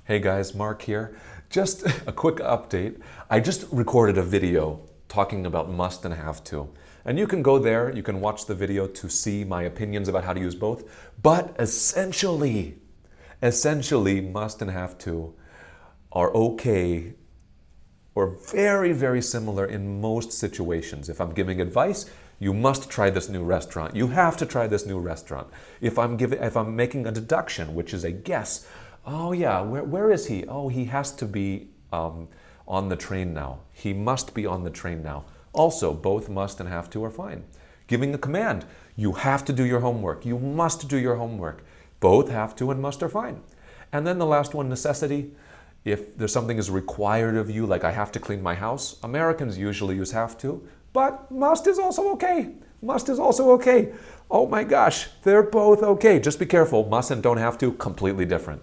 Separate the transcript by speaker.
Speaker 1: Hey guys, Mark here. Just a quick update. I just recorded a video talking about must and have to. And you can go there, you can watch the video to see my opinions about how to use both. But essentially, must and have to are okay or very, very similar in most situations. If I'm giving advice, you must try this new restaurant. You have to try this new restaurant. If I'm making a deduction, which is a guess, oh yeah, where is he? Oh, he has to be on the train now. He must be on the train now. Also, both must and have to are fine. Giving a command, you have to do your homework. You must do your homework. Both have to and must are fine. And then the last one, necessity. If there's something is required of you, like I have to clean my house, Americans usually use have to, but must is also okay. Must is also okay. Oh my gosh, they're both okay. Just be careful. Must and don't have to, completely different.